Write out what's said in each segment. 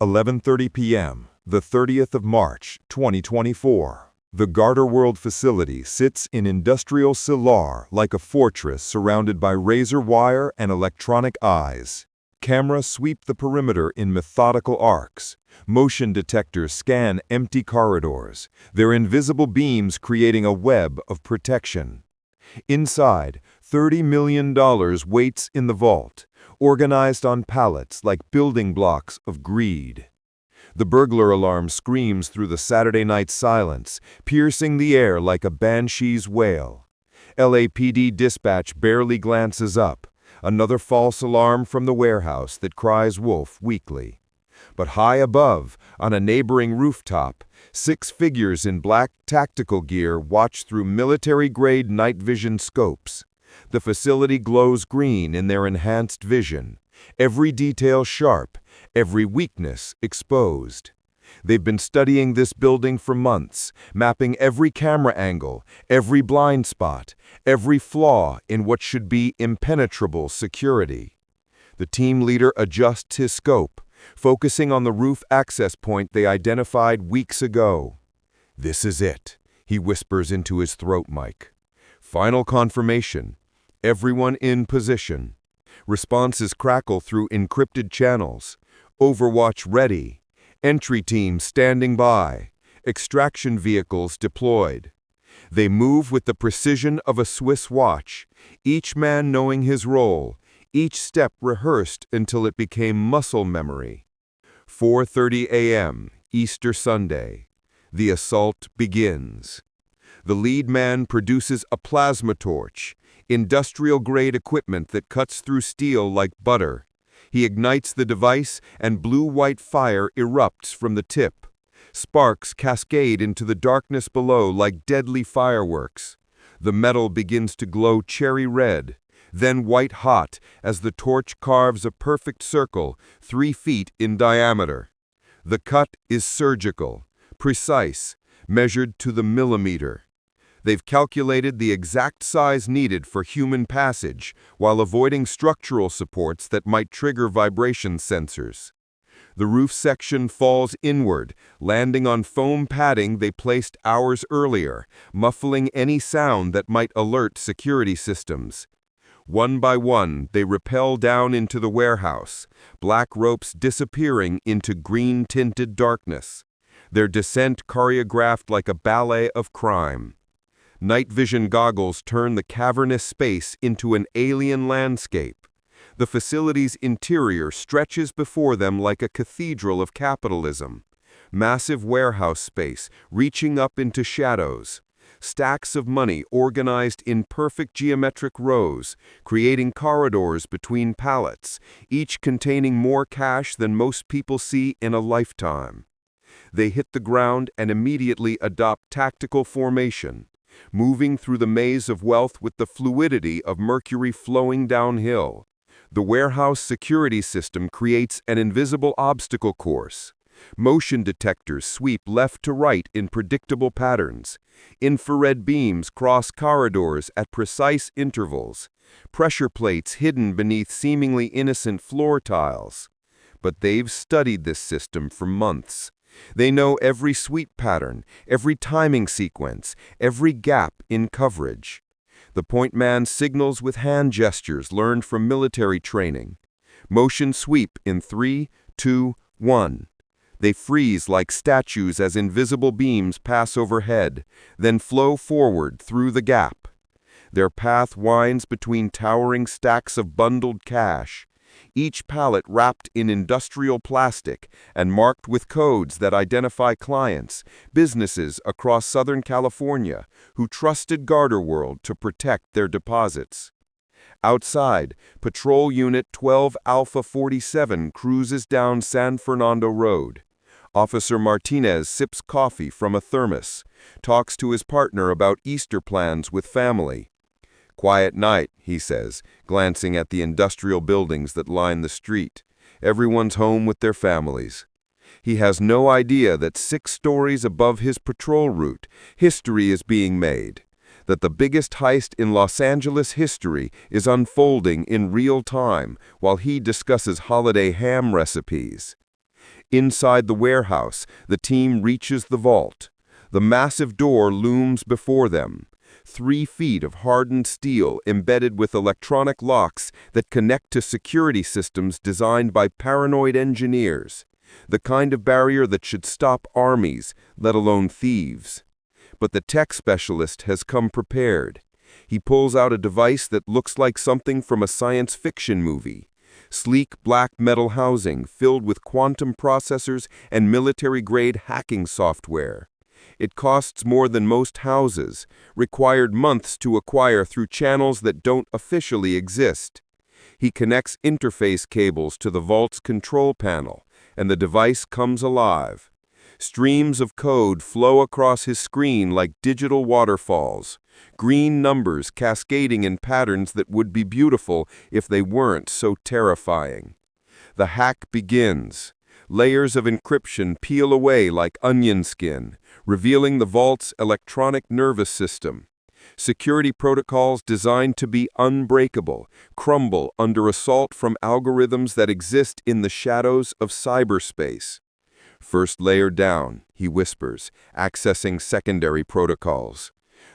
11:30 p.m., the 30th of March, 2024. The Garter World facility sits in industrial Silar like a fortress surrounded by razor wire and electronic eyes. Cameras sweep the perimeter in methodical arcs. Motion detectors scan empty corridors, their invisible beams creating a web of protection. Inside, $30 million waits in the vault, organized on pallets like building blocks of greed. The burglar alarm screams through the Saturday night silence, piercing the air like a banshee's wail. LAPD dispatch barely glances up, another false alarm from the warehouse that cries wolf weakly. But high above, on a neighboring rooftop, 6 figures in black tactical gear watch through military-grade night vision scopes. The facility glows green in their enhanced vision, every detail sharp, every weakness exposed. They've been studying this building for months, mapping every camera angle, every blind spot, every flaw in what should be impenetrable security. The team leader adjusts his scope, focusing on the roof access point they identified weeks ago. "This is it," he whispers into his throat mic. Final confirmation. Everyone in position. Responses crackle through encrypted channels. Overwatch ready. Entry team standing by. Extraction vehicles deployed. They move with the precision of a Swiss watch, each man knowing his role, each step rehearsed until it became muscle memory. 4:30 a.m., Easter Sunday. The assault begins. The lead man produces a plasma torch, industrial-grade equipment that cuts through steel like butter. He ignites the device, and blue-white fire erupts from the tip. Sparks cascade into the darkness below like deadly fireworks. The metal begins to glow cherry red, then white-hot as the torch carves a perfect circle 3 feet in diameter. The cut is surgical, precise, measured to the millimeter. They've calculated the exact size needed for human passage while avoiding structural supports that might trigger vibration sensors. The roof section falls inward, landing on foam padding they placed hours earlier, muffling any sound that might alert security systems. One by one, they rappel down into the warehouse, black ropes disappearing into green-tinted darkness. Their descent choreographed like a ballet of crime. Night vision goggles turn the cavernous space into an alien landscape. The facility's interior stretches before them like a cathedral of capitalism. Massive warehouse space reaching up into shadows. Stacks of money organized in perfect geometric rows, creating corridors between pallets, each containing more cash than most people see in a lifetime. They hit the ground and immediately adopt tactical formation, moving through the maze of wealth with the fluidity of mercury flowing downhill. The warehouse security system creates an invisible obstacle course. Motion detectors sweep left to right in predictable patterns. Infrared beams cross corridors at precise intervals. Pressure plates hidden beneath seemingly innocent floor tiles. But they've studied this system for months. They know every sweep pattern, every timing sequence, every gap in coverage. The point man signals with hand gestures learned from military training. Motion sweep in 3, 2, 1. They freeze like statues as invisible beams pass overhead, then flow forward through the gap. Their path winds between towering stacks of bundled cash, each pallet wrapped in industrial plastic and marked with codes that identify clients, businesses across Southern California who trusted Garter World to protect their deposits. Outside, Patrol Unit 12 Alpha 47 cruises down San Fernando Road. Officer Martinez sips coffee from a thermos, talks to his partner about Easter plans with family. "Quiet night," he says, glancing at the industrial buildings that line the street. Everyone's home with their families. He has no idea that 6 stories above his patrol route, history is being made. That the biggest heist in Los Angeles history is unfolding in real time while he discusses holiday ham recipes. Inside the warehouse, the team reaches the vault. The massive door looms before them. 3 feet of hardened steel embedded with electronic locks that connect to security systems designed by paranoid engineers. The kind of barrier that should stop armies, let alone thieves. But the tech specialist has come prepared. He pulls out a device that looks like something from a science fiction movie. Sleek black metal housing filled with quantum processors and military-grade hacking software. It costs more than most houses, required months to acquire through channels that don't officially exist. He connects interface cables to the vault's control panel, and the device comes alive. Streams of code flow across his screen like digital waterfalls, green numbers cascading in patterns that would be beautiful if they weren't so terrifying. The hack begins. Layers of encryption peel away like onion skin, revealing the vault's electronic nervous system. Security protocols designed to be unbreakable crumble under assault from algorithms that exist in the shadows of cyberspace. First layer down, he whispers, accessing secondary protocols.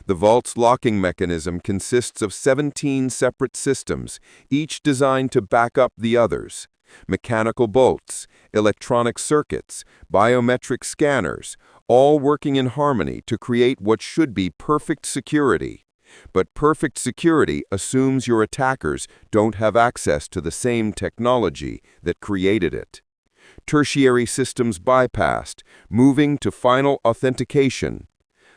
The vault's locking mechanism consists of 17 separate systems, each designed to back up the others. Mechanical bolts, electronic circuits, biometric scanners, all working in harmony to create what should be perfect security. But perfect security assumes your attackers don't have access to the same technology that created it. Tertiary systems bypassed, moving to final authentication.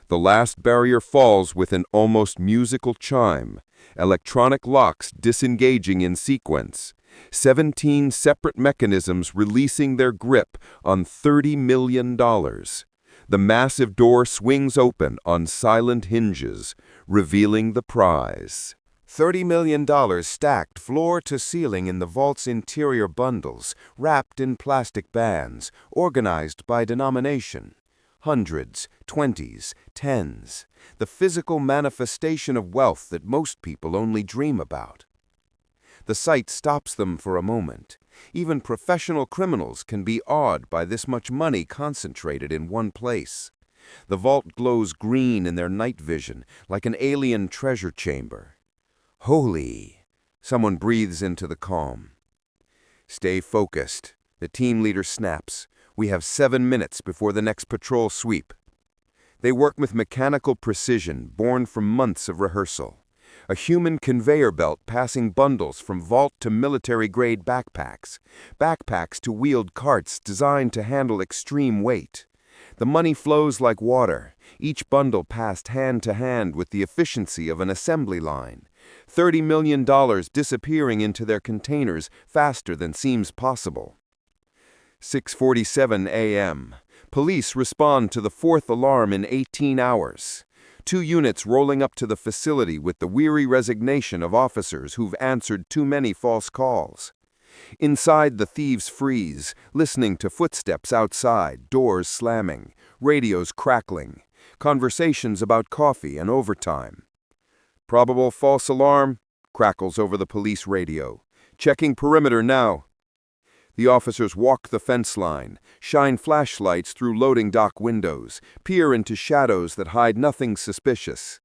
The last barrier falls with an almost musical chime, electronic locks disengaging in sequence. 17 separate mechanisms releasing their grip on $30 million. The massive door swings open on silent hinges, revealing the prize. $30 million stacked floor to ceiling in the vault's interior bundles, wrapped in plastic bands, organized by denomination. Hundreds, 20s, 10s. The physical manifestation of wealth that most people only dream about. The sight stops them for a moment. Even professional criminals can be awed by this much money concentrated in one place. The vault glows green in their night vision, like an alien treasure chamber. Holy! Someone breathes into the calm. Stay focused. The team leader snaps. We have 7 minutes before the next patrol sweep. They work with mechanical precision, born from months of rehearsal. A human conveyor belt passing bundles from vault to military-grade backpacks. Backpacks to wheeled carts designed to handle extreme weight. The money flows like water, each bundle passed hand to hand with the efficiency of an assembly line. $30 million disappearing into their containers faster than seems possible. 6:47 a.m. Police respond to the 4th alarm in 18 hours. 2 units rolling up to the facility with the weary resignation of officers who've answered too many false calls. Inside, the thieves freeze, listening to footsteps outside, doors slamming, radios crackling, conversations about coffee and overtime. Probable false alarm, crackles over the police radio. Checking perimeter now. The officers walk the fence line, shine flashlights through loading dock windows, peer into shadows that hide nothing suspicious.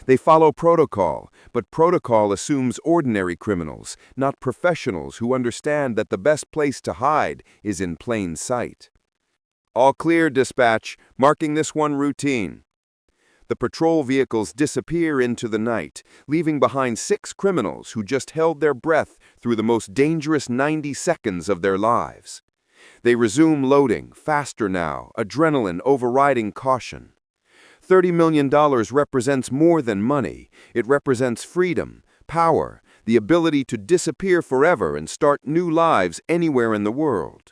They follow protocol, but protocol assumes ordinary criminals, not professionals who understand that the best place to hide is in plain sight. All clear, dispatch, marking this one routine. The patrol vehicles disappear into the night, leaving behind 6 criminals who just held their breath through the most dangerous 90 seconds of their lives. They resume loading, faster now, adrenaline overriding caution. $30 million represents more than money. It represents freedom, power, the ability to disappear forever and start new lives anywhere in the world.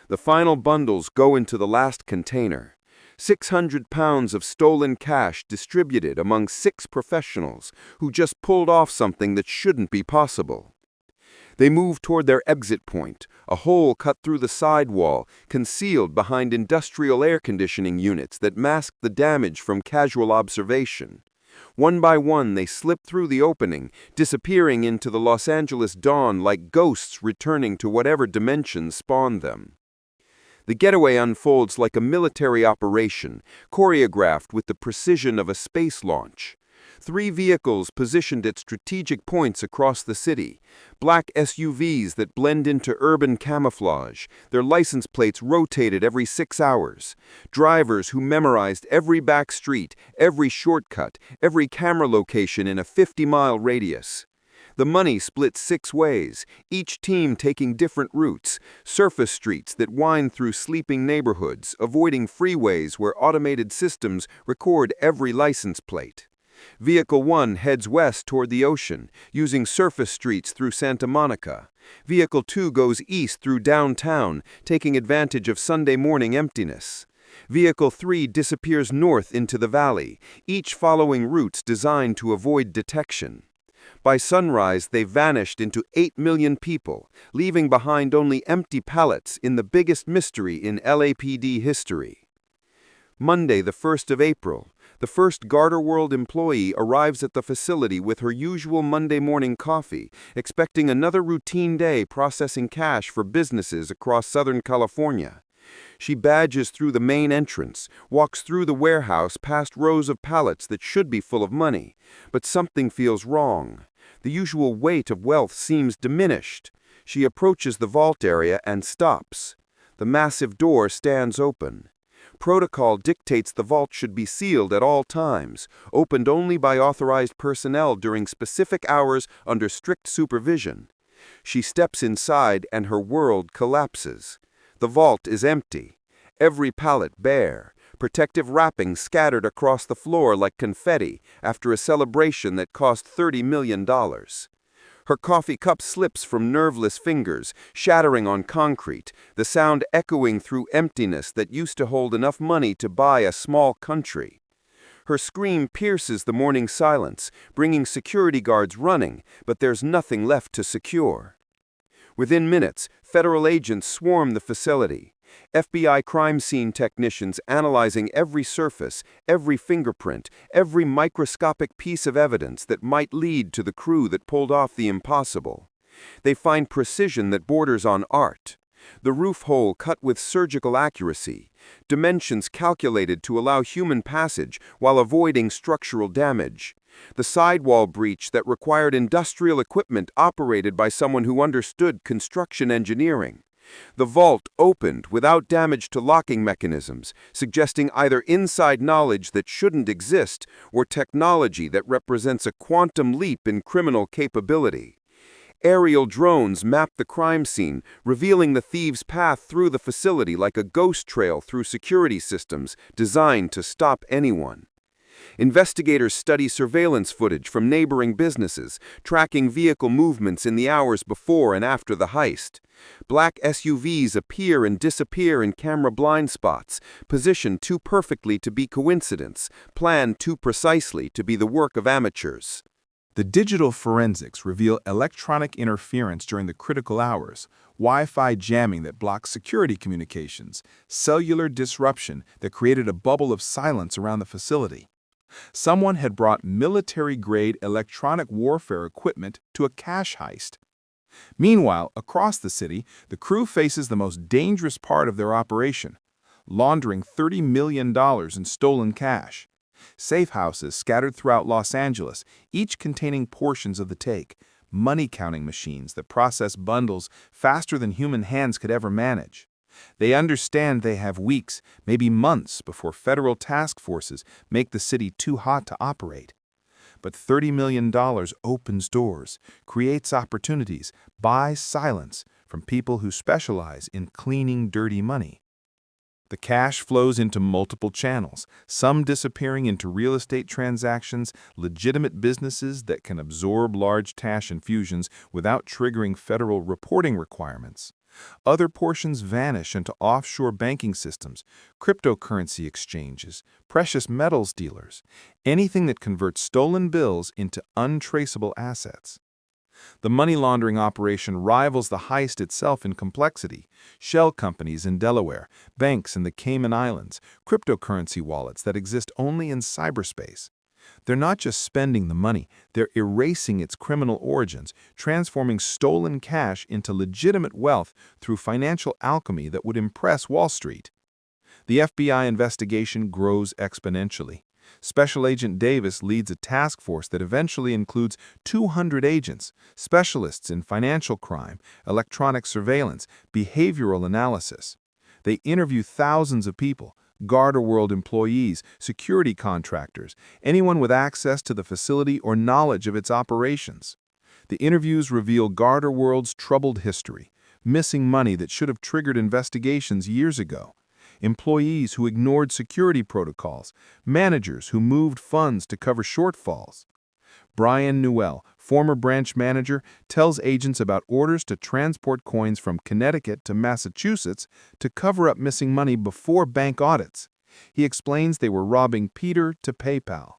The final bundles go into the last container. 600 pounds of stolen cash distributed among 6 professionals who just pulled off something that shouldn't be possible. They move toward their exit point, a hole cut through the sidewall, concealed behind industrial air conditioning units that mask the damage from casual observation. One by one, they slip through the opening, disappearing into the Los Angeles dawn like ghosts returning to whatever dimension spawned them. The getaway unfolds like a military operation, choreographed with the precision of a space launch. 3 vehicles positioned at strategic points across the city. Black SUVs that blend into urban camouflage, their license plates rotated every 6 hours. Drivers who memorized every back street, every shortcut, every camera location in a 50-mile radius. The money split 6 ways, each team taking different routes, surface streets that wind through sleeping neighborhoods, avoiding freeways where automated systems record every license plate. Vehicle 1 heads west toward the ocean, using surface streets through Santa Monica. Vehicle 2 goes east through downtown, taking advantage of Sunday morning emptiness. Vehicle 3 disappears north into the valley, each following routes designed to avoid detection. By sunrise, they vanished into 8 million people, leaving behind only empty pallets in the biggest mystery in LAPD history. Monday, the 1st of April. The first Garter World employee arrives at the facility with her usual Monday morning coffee, expecting another routine day processing cash for businesses across Southern California. She badges through the main entrance, walks through the warehouse past rows of pallets that should be full of money, but something feels wrong. The usual weight of wealth seems diminished. She approaches the vault area and stops. The massive door stands open. Protocol dictates the vault should be sealed at all times, opened only by authorized personnel during specific hours under strict supervision. She steps inside and her world collapses. The vault is empty, every pallet bare, protective wrapping scattered across the floor like confetti after a celebration that cost $30 million. Her coffee cup slips from nerveless fingers, shattering on concrete, the sound echoing through emptiness that used to hold enough money to buy a small country. Her scream pierces the morning silence, bringing security guards running, but there's nothing left to secure. Within minutes, federal agents swarm the facility. FBI crime scene technicians analyzing every surface, every fingerprint, every microscopic piece of evidence that might lead to the crew that pulled off the impossible. They find precision that borders on art. The roof hole cut with surgical accuracy, dimensions calculated to allow human passage while avoiding structural damage. The sidewall breach that required industrial equipment operated by someone who understood construction engineering. The vault opened without damage to locking mechanisms, suggesting either inside knowledge that shouldn't exist or technology that represents a quantum leap in criminal capability. Aerial drones mapped the crime scene, revealing the thieves' path through the facility like a ghost trail through security systems designed to stop anyone. Investigators study surveillance footage from neighboring businesses, tracking vehicle movements in the hours before and after the heist. Black SUVs appear and disappear in camera blind spots, positioned too perfectly to be coincidence, planned too precisely to be the work of amateurs. The digital forensics reveal electronic interference during the critical hours, Wi-Fi jamming that blocks security communications, cellular disruption that created a bubble of silence around the facility. Someone had brought military-grade electronic warfare equipment to a cash heist. Meanwhile, across the city, the crew faces the most dangerous part of their operation, laundering $30 million in stolen cash. Safe houses scattered throughout Los Angeles, each containing portions of the take, money-counting machines that process bundles faster than human hands could ever manage. They understand they have weeks, maybe months, before federal task forces make the city too hot to operate. But $30 million opens doors, creates opportunities, buys silence from people who specialize in cleaning dirty money. The cash flows into multiple channels, some disappearing into real estate transactions, legitimate businesses that can absorb large cash infusions without triggering federal reporting requirements. Other portions vanish into offshore banking systems, cryptocurrency exchanges, precious metals dealers, anything that converts stolen bills into untraceable assets. The money laundering operation rivals the heist itself in complexity. Shell companies in Delaware, banks in the Cayman Islands, cryptocurrency wallets that exist only in cyberspace. They're not just spending the money, they're erasing its criminal origins, transforming stolen cash into legitimate wealth through financial alchemy that would impress Wall Street. The FBI investigation grows exponentially. Special Agent Davis leads a task force that eventually includes 200 agents, specialists in financial crime, electronic surveillance, behavioral analysis. They interview thousands of people, Garda-World employees, security contractors, anyone with access to the facility or knowledge of its operations. The interviews reveal Garda-World's troubled history, missing money that should have triggered investigations years ago, employees who ignored security protocols, managers who moved funds to cover shortfalls. Brian Newell, former branch manager, tells agents about orders to transport coins from Connecticut to Massachusetts to cover up missing money before bank audits. He explains they were robbing Peter to PayPal.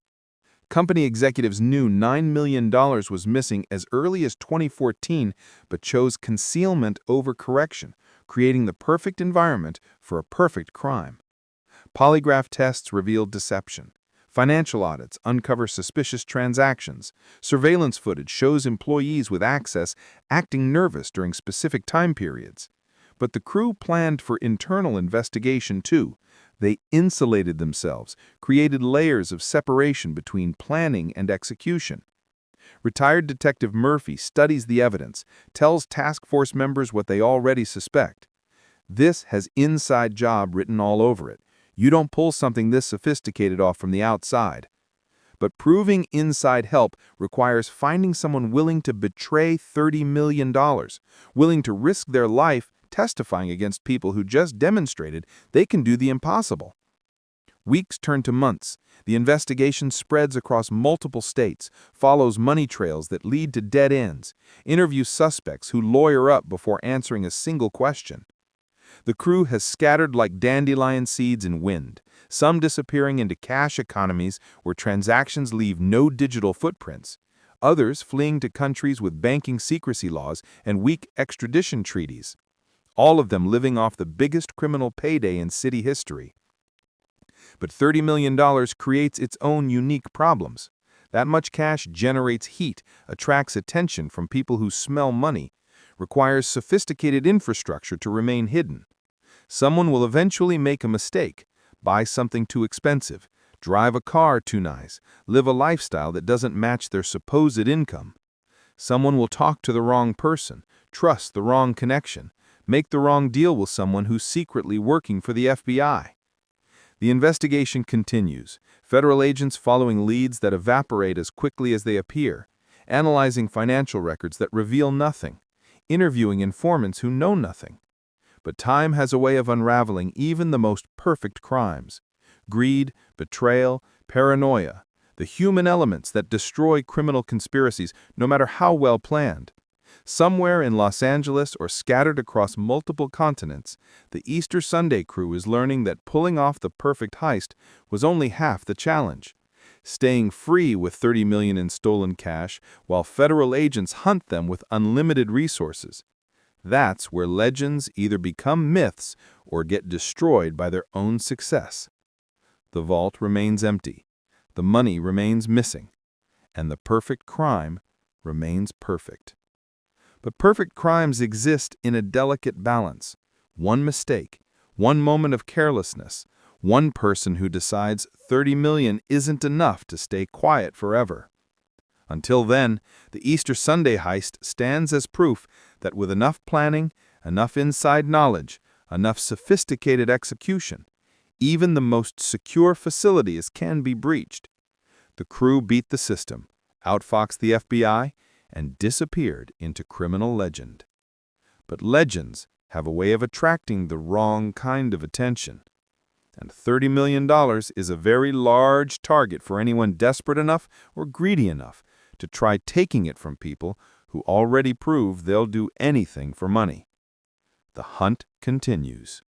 Company executives knew $9 million was missing as early as 2014, but chose concealment over correction, creating the perfect environment for a perfect crime. Polygraph tests revealed deception. Financial audits uncover suspicious transactions. Surveillance footage shows employees with access acting nervous during specific time periods. But the crew planned for internal investigation too. They insulated themselves, created layers of separation between planning and execution. Retired Detective Murphy studies the evidence, tells task force members what they already suspect. This has inside job written all over it. You don't pull something this sophisticated off from the outside. But proving inside help requires finding someone willing to betray $30 million, willing to risk their life testifying against people who just demonstrated they can do the impossible. Weeks turn to months. The investigation spreads across multiple states, follows money trails that lead to dead ends, interviews suspects who lawyer up before answering a single question. The crew has scattered like dandelion seeds in wind, some disappearing into cash economies where transactions leave no digital footprints, others fleeing to countries with banking secrecy laws and weak extradition treaties, all of them living off the biggest criminal payday in city history. But $30 million creates its own unique problems. That much cash generates heat, attracts attention from people who smell money, requires sophisticated infrastructure to remain hidden. Someone will eventually make a mistake, buy something too expensive, drive a car too nice, live a lifestyle that doesn't match their supposed income. Someone will talk to the wrong person, trust the wrong connection, make the wrong deal with someone who's secretly working for the FBI. The investigation continues, federal agents following leads that evaporate as quickly as they appear, analyzing financial records that reveal nothing, interviewing informants who know nothing. But time has a way of unraveling even the most perfect crimes. Greed, betrayal, paranoia, the human elements that destroy criminal conspiracies no matter how well planned. Somewhere in Los Angeles or scattered across multiple continents, the Easter Sunday crew is learning that pulling off the perfect heist was only half the challenge. Staying free with $30 million in stolen cash while federal agents hunt them with unlimited resources. That's where legends either become myths or get destroyed by their own success. The vault remains empty, the money remains missing, and the perfect crime remains perfect. But perfect crimes exist in a delicate balance. One mistake, one moment of carelessness, one person who decides $30 million isn't enough to stay quiet forever. Until then, the Easter Sunday heist stands as proof that with enough planning, enough inside knowledge, enough sophisticated execution, even the most secure facilities can be breached. The crew beat the system, outfoxed the FBI, and disappeared into criminal legend. But legends have a way of attracting the wrong kind of attention. And $30 million is a very large target for anyone desperate enough or greedy enough to try taking it from people who already prove they'll do anything for money. The hunt continues.